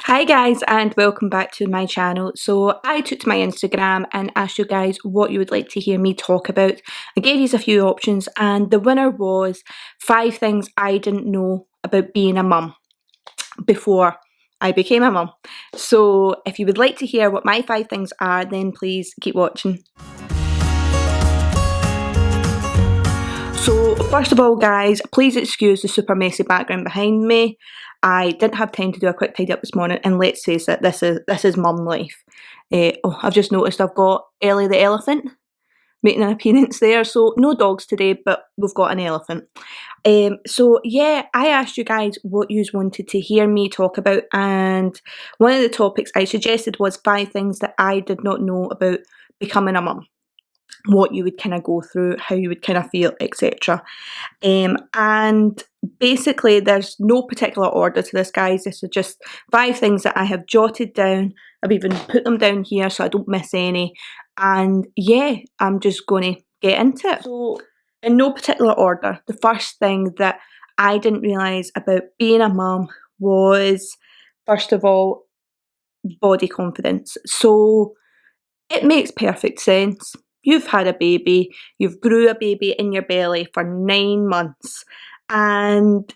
Hi guys and welcome back to my channel. So I took to my Instagram and asked you guys what you would like to hear me talk about. I gave you a few options and the winner was 5 things I didn't know about being a mum before I became a mum. So if you would like to hear what my 5 things are, then please keep watching. So first of all guys, please excuse the super messy background behind me. I didn't have time to do a quick tidy up this morning, and let's face it, this is mum life. I've just noticed I've got Ellie the elephant making an appearance there, so no dogs today, but we've got an elephant. So yeah, I asked you guys what you wanted to hear me talk about, and one of the topics I suggested was 5 things that I did not know about becoming a mum. What you would kind of go through, how you would kind of feel, etc. And basically there's no particular order to this guys, this is just 5 things that I have jotted down. I've even put them down here so I don't miss any, and yeah, I'm just going to get into it. So in no particular order, the first thing that I didn't realise about being a mum was, first of all, body confidence. So it makes perfect sense. You've had a baby, you've grew a baby in your belly for 9 months, and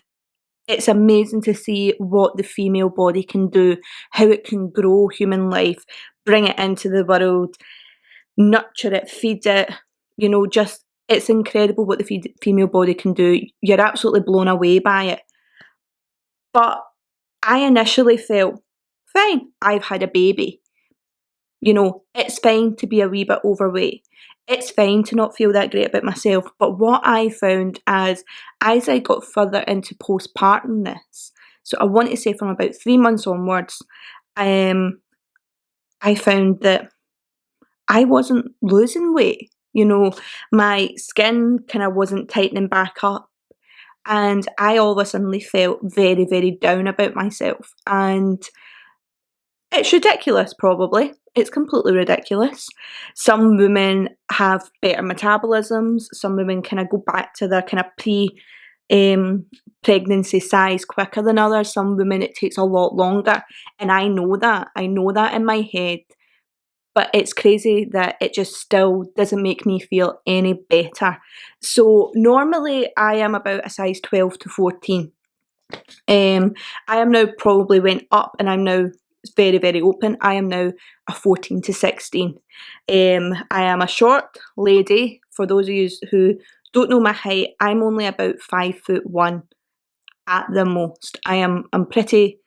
it's amazing to see what the female body can do, how it can grow human life, bring it into the world, nurture it, feed it, just it's incredible what the female body can do. You're absolutely blown away by it. But I initially felt, fine, I've had a baby. It's fine to be a wee bit overweight. It's fine to not feel that great about myself. But what I found as I got further into postpartumness, so I want to say from about 3 months onwards, I found that I wasn't losing weight. My skin kind of wasn't tightening back up. And I all of a sudden felt very, very down about myself. And it's ridiculous, probably. It's completely ridiculous. Some women have better metabolisms. Some women kind of go back to their kind of pregnancy size quicker than others. Some women it takes a lot longer, and I know that. I know that in my head. But it's crazy that it just still doesn't make me feel any better. So normally I am about a size 12 to 14. I am now probably went up, and I'm now very, very open. I am now a 14 to 16. I am a short lady. For those of you who don't know my height, I'm only about 5'1" at the most. I'm pretty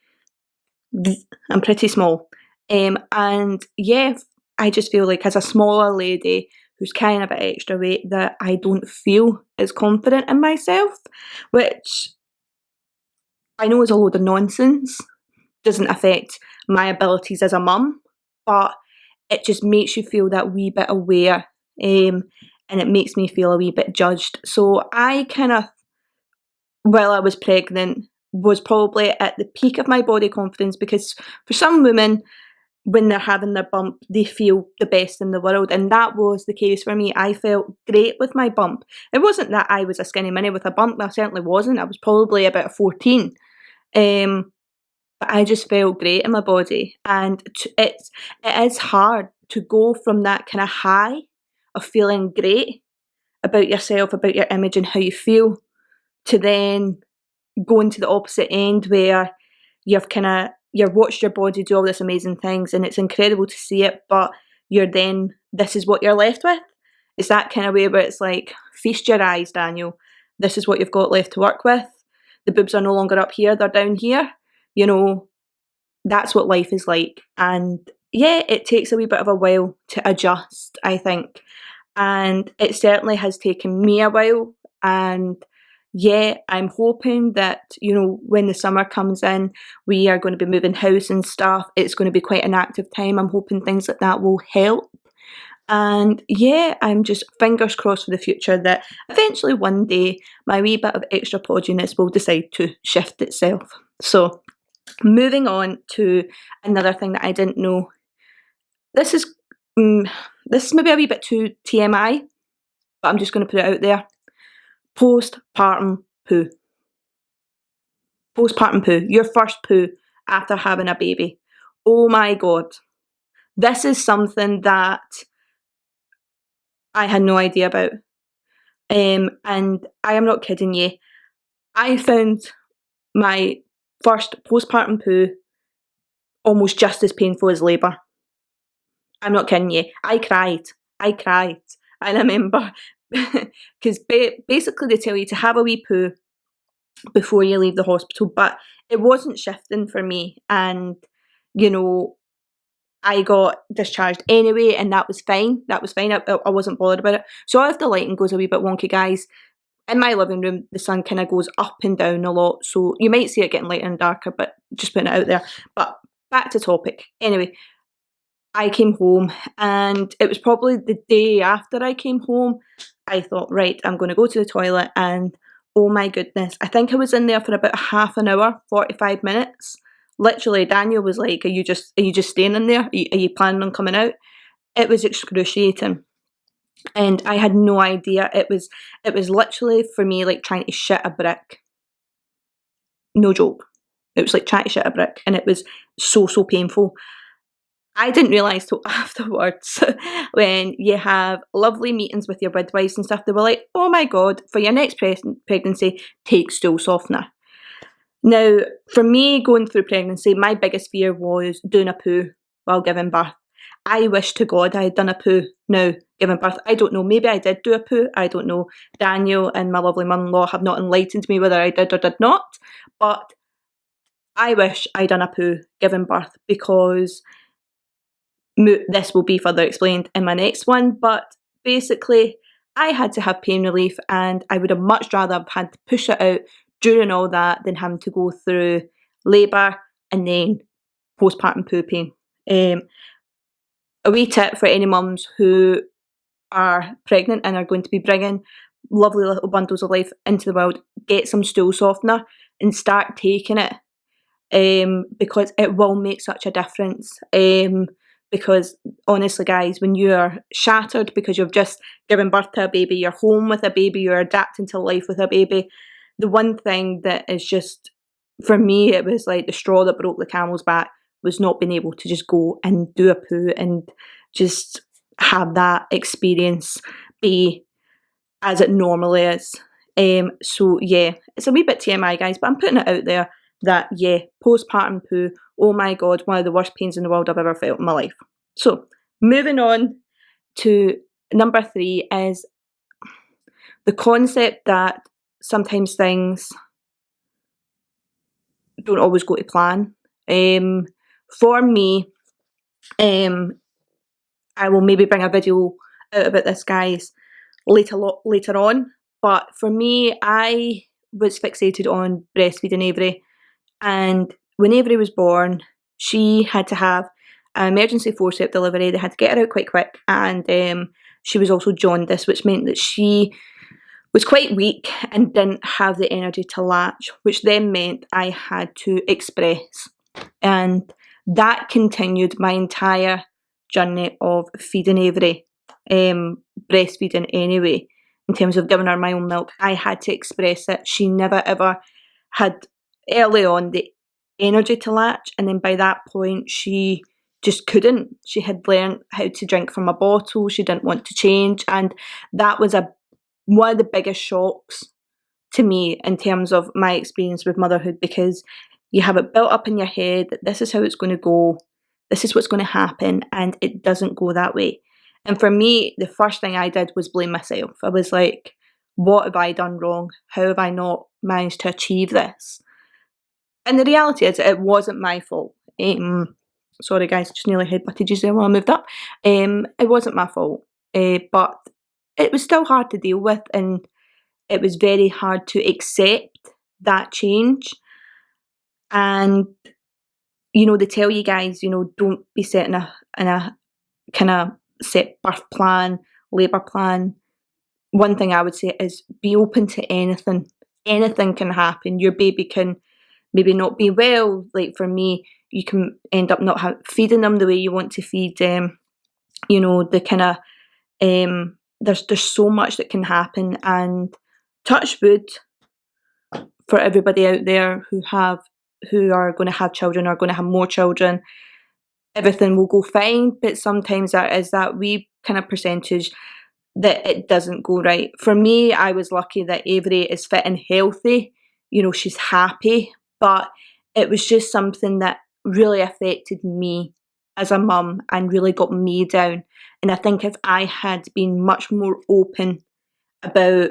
small. And yeah, I just feel like as a smaller lady who's kind of a bit extra weight that I don't feel as confident in myself, which I know is a load of nonsense. Doesn't affect my abilities as a mum, but it just makes you feel that wee bit aware, and it makes me feel a wee bit judged. So I kind of, while I was pregnant, was probably at the peak of my body confidence, because for some women, when they're having their bump, they feel the best in the world, and that was the case for me. I felt great with my bump. It wasn't that I was a skinny mini with a bump, I certainly wasn't. I was probably about 14. But I just felt great in my body, and it is hard to go from that kind of high of feeling great about yourself, about your image and how you feel, to then going to the opposite end where you've watched your body do all this amazing things, and it's incredible to see it, but this is what you're left with. It's that kind of way where it's like, feast your eyes, Daniel. This is what you've got left to work with. The boobs are no longer up here, they're down here. That's what life is like. And yeah, it takes a wee bit of a while to adjust, I think. And it certainly has taken me a while. And yeah, I'm hoping that, when the summer comes in, we are going to be moving house and stuff. It's going to be quite an active time. I'm hoping things like that will help. And yeah, I'm just fingers crossed for the future that eventually one day my wee bit of extra podginess will decide to shift itself. So moving on to another thing that I didn't know. This is maybe a wee bit too TMI, but I'm just going to put it out there. Postpartum poo. Postpartum poo. Your first poo after having a baby. Oh my God. This is something that I had no idea about. And I am not kidding you. I found my first postpartum poo almost just as painful as labour. I'm not kidding you. I cried. And I remember, because basically they tell you to have a wee poo before you leave the hospital, but it wasn't shifting for me. And, you know, I got discharged anyway, and that was fine. I wasn't bothered about it. So if the lighting goes a wee bit wonky, guys, in my living room, the sun kind of goes up and down a lot. So you might see it getting lighter and darker, but just putting it out there. But back to topic. Anyway, I came home, and it was probably the day after I came home, I thought, right, I'm going to go to the toilet, and oh my goodness, I think I was in there for about half an hour, 45 minutes. Literally, Daniel was like, are you just staying in there? Are you planning on coming out? It was excruciating. And I had no idea. It was literally for me like trying to shit a brick. No joke. It was like trying to shit a brick, and it was so painful. I didn't realise till afterwards when you have lovely meetings with your midwives and stuff, they were like, oh my God, for your next pregnancy, take stool softener. Now, for me going through pregnancy, my biggest fear was doing a poo while giving birth. I wish to God I had done a poo now giving birth. I don't know, maybe I did do a poo, I don't know. Daniel and my lovely mum-in-law have not enlightened me whether I did or did not, but I wish I'd done a poo giving birth, because this will be further explained in my next one, but basically I had to have pain relief, and I would have much rather have had to push it out during all that than having to go through labour and then postpartum poo pain. A wee tip for any mums who are pregnant and are going to be bringing lovely little bundles of life into the world, get some stool softener and start taking it, because it will make such a difference. Because honestly, guys, when you are shattered because you've just given birth to a baby, you're home with a baby, you're adapting to life with a baby, the one thing that is just, for me, it was like the straw that broke the camel's back, was not being able to just go and do a poo and just have that experience be as it normally is. So yeah, it's a wee bit TMI, guys, but I'm putting it out there that, yeah, postpartum poo, oh my God, one of the worst pains in the world I've ever felt in my life. So moving on to number 3 is the concept that sometimes things don't always go to plan. For me, I will maybe bring a video out about this, guys, later on, but for me, I was fixated on breastfeeding Avery. And when Avery was born, she had to have an emergency forceps delivery. They had to get her out quite quick, and she was also jaundiced, which meant that she was quite weak and didn't have the energy to latch, which then meant I had to express. And that continued my entire journey of feeding Avery, breastfeeding anyway. In terms of giving her my own milk, I had to express it. She never ever had, early on, the energy to latch, and then by that point she just couldn't. She had learned how to drink from a bottle, she didn't want to change, and that was one of the biggest shocks to me in terms of my experience with motherhood, because you have it built up in your head that this is how it's going to go, this is what's going to happen, and it doesn't go that way. And for me, the first thing I did was blame myself. I was like, what have I done wrong? How have I not managed to achieve this? And the reality is, it wasn't my fault. Sorry guys, just nearly headbutted you there while I moved up. It wasn't my fault, but it was still hard to deal with, and it was very hard to accept that change. And, you know, they tell you guys, you know, don't be set in a kind of set birth plan, labour plan. One thing I would say is be open to anything. Anything can happen. Your baby can maybe not be well. Like for me, you can end up not feeding them the way you want to feed them. You know, the kind of there's so much that can happen, and touch wood for everybody out there who have who are going to have children are going to have more children, everything will go fine, but sometimes there is that wee kind of percentage that it doesn't go right. For me, I was lucky that Avery is fit and healthy. You know, she's happy, but it was just something that really affected me as a mum and really got me down. And I think if I had been much more open about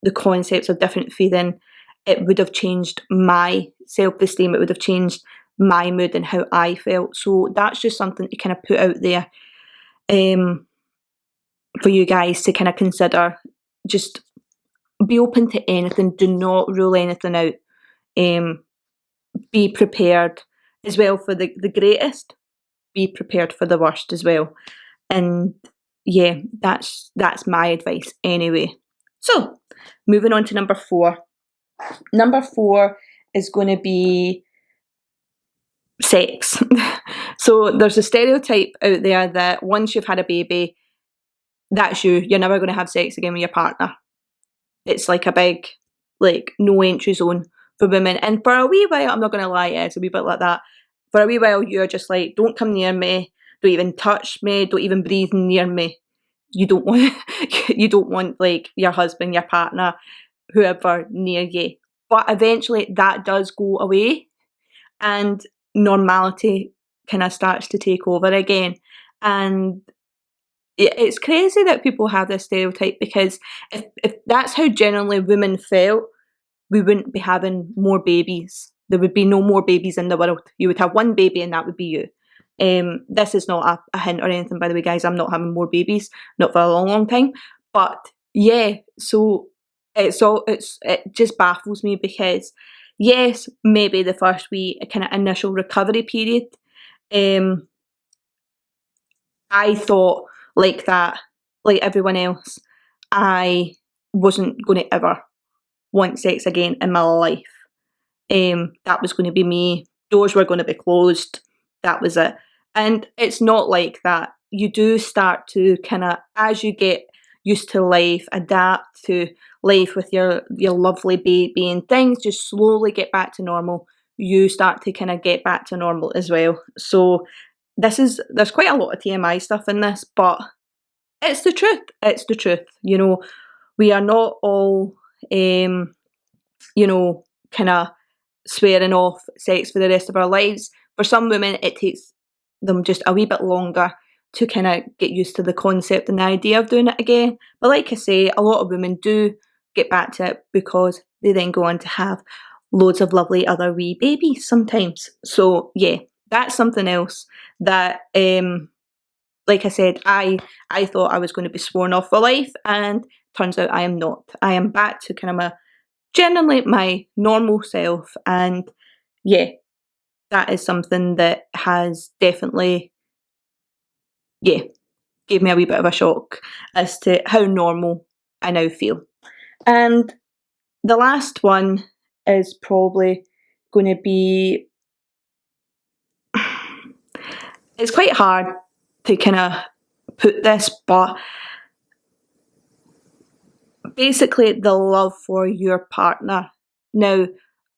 the concepts of different feeding, it would have changed my self-esteem. It would have changed my mood and how I felt. So that's just something to kind of put out there for you guys to kind of consider. Just be open to anything. Do not rule anything out. Be prepared as well for the greatest. Be prepared for the worst as well. And yeah, that's my advice anyway. So, moving on to number 4. Number 4 is going to be sex. So there's a stereotype out there that once you've had a baby, that's you. You're never going to have sex again with your partner. It's like a big, like, no entry zone for women. And for a wee while, I'm not going to lie, it's a wee bit like that. For a wee while, you're just like, don't come near me, don't even touch me, don't even breathe near me. You don't want like your husband, your partner, whoever near you. But eventually that does go away and normality kind of starts to take over again. And it's crazy that people have this stereotype, because if that's how generally women felt, we wouldn't be having more babies. There would be no more babies in the world. You would have one baby and that would be you. This is not a hint or anything, by the way, guys. I'm not having more babies, not for a long, long time. But yeah, so it just baffles me, because yes, maybe the first wee kind of initial recovery period, I thought like that, like everyone else, I wasn't going to ever want sex again in my life. That was going to be me. Doors were going to be closed. That was it. And it's not like that. You do start to kind of, as you get used to life, adapt to life with your lovely baby, and things just slowly get back to normal. You start to kind of get back to normal as well. So there's quite a lot of TMI stuff in this, but it's the truth. It's the truth. You know, we are not all, you know, kind of swearing off sex for the rest of our lives. For some women, it takes them just a wee bit longer to kind of get used to the concept and the idea of doing it again. But like I say, a lot of women do get back to it because they then go on to have loads of lovely other wee babies sometimes. So yeah, that's something else that, like I said, I thought I was going to be sworn off for life, and turns out I am not. I am back to kind of generally my normal self, and yeah, that is something that has definitely, yeah, gave me a wee bit of a shock as to how normal I now feel. And the last one is probably going to be, it's quite hard to kind of put this, but basically the love for your partner. Now,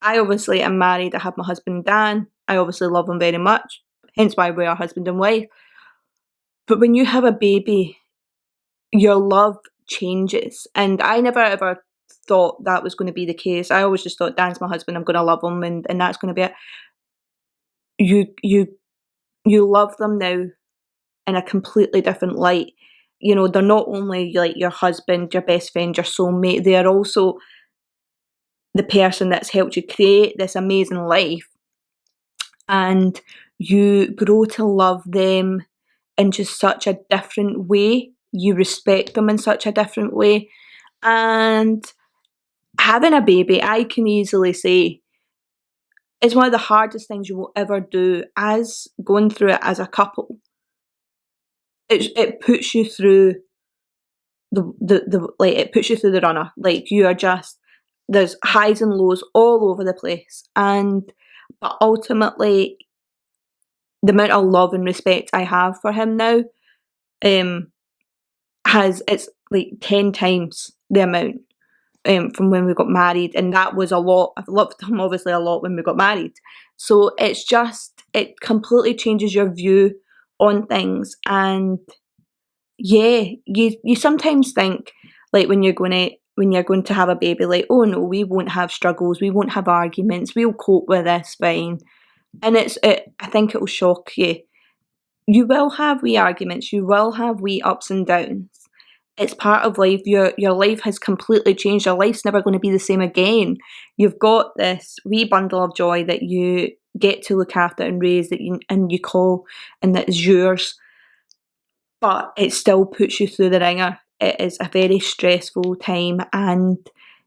I obviously am married. I have my husband Dan. I obviously love him very much, hence why we are husband and wife. But when you have a baby, your love changes. And I never ever thought that was going to be the case. I always just thought, Dan's my husband, I'm going to love him, and that's going to be it. You love them now in a completely different light. You know, they're not only like your husband, your best friend, your soulmate, they are also the person that's helped you create this amazing life. And you grow to love them in just such a different way. You respect them in such a different way. And having a baby, I can easily say, is one of the hardest things you will ever do. As going through it as a couple, it puts you through the like, it puts you through the runner. Like, you are just, there's highs and lows all over the place. But ultimately, the amount of love and respect I have for him now, it's like 10 times the amount from when we got married, and that was a lot. I've loved him obviously a lot when we got married. So it completely changes your view on things. And yeah, you sometimes think, like, when you're going to have a baby, like, oh no, we won't have struggles, we won't have arguments, we'll cope with this fine. And I think it'll shock you. You will have wee arguments, you will have wee ups and downs. It's part of life. Your life has completely changed. Your life's never going to be the same again. You've got this wee bundle of joy that you get to look after and raise, and you call, and that is yours. But it still puts you through the ringer. It is a very stressful time, and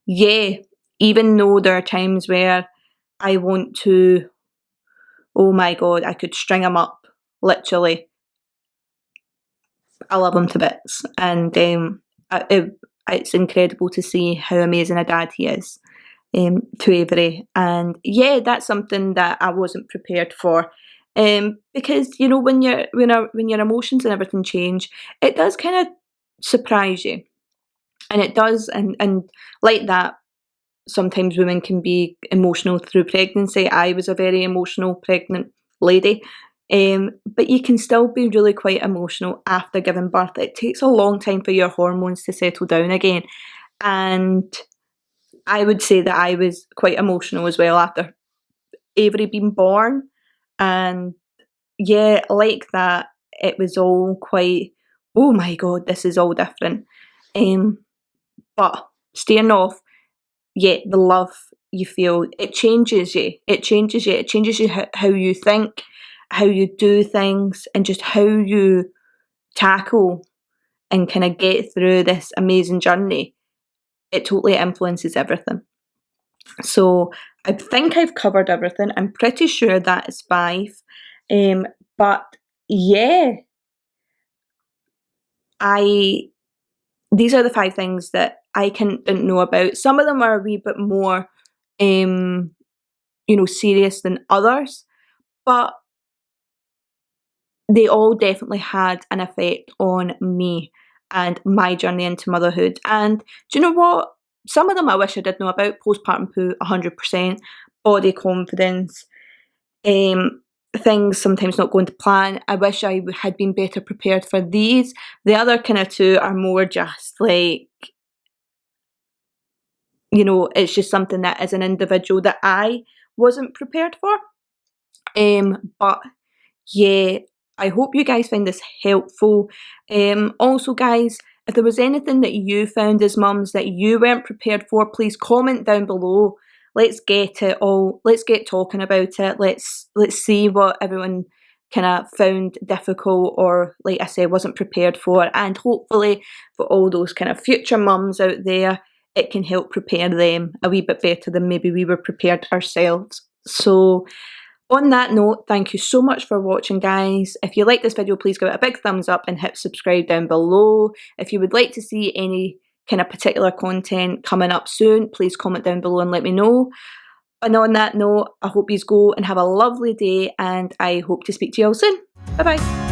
yeah, even though there are times where I want to, oh my god, I could string him up, literally. I love him to bits, and it's incredible to see how amazing a dad he is to Avery. And yeah, that's something that I wasn't prepared for, because you know when your emotions and everything change, it does kind of surprise you, and it does, and like that. Sometimes women can be emotional through pregnancy. I was a very emotional pregnant lady. But you can still be really quite emotional after giving birth. It takes a long time for your hormones to settle down again. And I would say that I was quite emotional as well after Avery being born. And yeah, like that, it was all quite, oh my god, this is all different. But staying off, yeah, the love you feel, it changes you. It changes you. It changes you how you think, how you do things, and just how you tackle and kind of get through this amazing journey. It totally influences everything. So I think I've covered everything. I'm pretty sure that is 5. But yeah, these are the 5 things that I didn't know about. Some of them are a wee bit more, serious than others, but they all definitely had an effect on me and my journey into motherhood. And do you know what? Some of them I wish I did know about. Postpartum poo, 100%. Body confidence. Things sometimes not going to plan. I wish I had been better prepared for these. The other kind of 2 are more just like, it's just something that as an individual that I wasn't prepared for. But yeah, I hope you guys find this helpful. Also, guys, if there was anything that you found as mums that you weren't prepared for, please comment down below. Let's get it all. Let's get talking about it. Let's see what everyone kind of found difficult, or like I said, wasn't prepared for. And hopefully for all those kind of future mums out there, it can help prepare them a wee bit better than maybe we were prepared ourselves. So on that note, thank you so much for watching, guys. If you like this video, please give it a big thumbs up and hit subscribe down below. If you would like to see any kind of particular content coming up soon, please comment down below and let me know. And on that note, I hope you go and have a lovely day, and I hope to speak to you all soon. Bye bye.